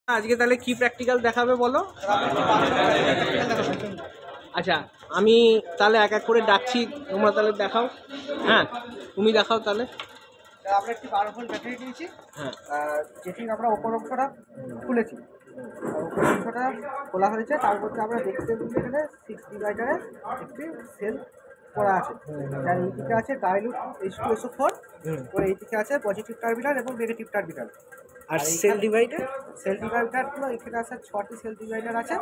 আজকে তাহলে কি প্র্যাকটিক্যাল দেখাবে বলো। আচ্ছা আমি তাহলে এক এক করে ডাকছি, তোমরা তাহলে দেখাও। হ্যাঁ তুমি দেখাও তাহলে। আমরা একটি 12 ভোল্ট ব্যাটারি দিয়েছি। হ্যাঁ যেটি আমরা ওপর অংশটা খুলেছি, ওপর অংশটা খোলা হয়েছে। তার মধ্যে আমরা দেখতে এখানে 6 ডিভাইডারের একটি সেল করা আছে, যার এই দিকে আছে ডাইলুট H2SO4, ও এই দিকে আছে পজিটিভ টার্মিনাল এবং নেগেটিভ টার্মিনাল। আর সেল ডিভাইডারগুলো এখানে আছে 6টি সেল ডিভাইডার আছে,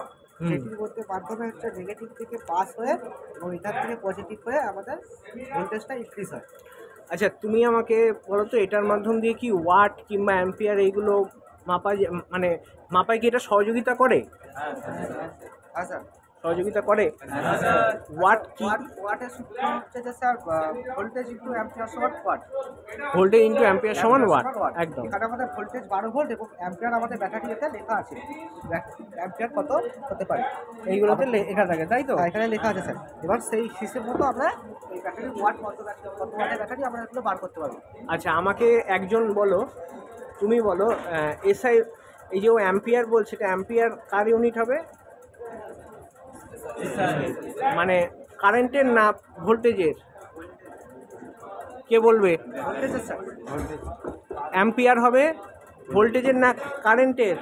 যেটির মধ্যে মাধ্যমে হচ্ছে নেগেটিভ থেকে পাস হয়ে এবং এখান থেকে পজিটিভ হয়ে আমাদের ভোল্টেজটা ইনক্রিজ হয়। আচ্ছা তুমি আমাকে বলো তো, এটার মাধ্যম দিয়ে কি ওয়াট কিংবা অ্যাম্পিয়ার এইগুলো মানে মাপায় কি এটা সহযোগিতা করে? হ্যাঁ স্যার, সহযোগিতা করে। ওয়াট কি? ওয়াটের সূত্র হচ্ছে যে স্যার ভোল্টেজ ইনটু অ্যাম্পিয়ার সমান ওয়াট। ভোল্টেজ ইনটু অ্যাম্পিয়ার সমান ওয়াট, একদম। এখানে আমাদের ভোল্টেজ 12 ভোল্ট এবং অ্যাম্পিয়ার আমাদের ব্যাটারিতে লেখা আছে, অ্যাম্পিয়ার কত হতে পারে এইগুলোতে লেখা থাকে, তাই তো? এখানে লেখা আছে স্যার। এবার সেই হিসেব মতো আমরা এই ব্যাটারি ওয়াট কত ওয়াটের ব্যাটারি আমরা এগুলো বার করতে পারবো। আচ্ছা আমাকে একজন বলো, তুমি বলো এসআই এই যে ও অ্যাম্পিয়ার বলছে, এটা অ্যাম্পিয়ার কার ইউনিট হবে? মানে কারেন্টের না ভোল্টেজের? কে বলবে? ভোল্টেজের স্যার। অ্যাম্পিয়ার হবে ভোল্টেজের না কারেন্টের?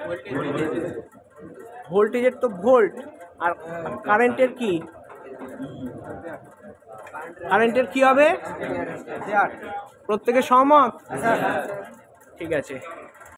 ভোল্টেজের তো ভোল্ট, আর কারেন্টের কি? কারেন্টের কি হবে? প্রত্যেকে সহমত? ঠিক আছে।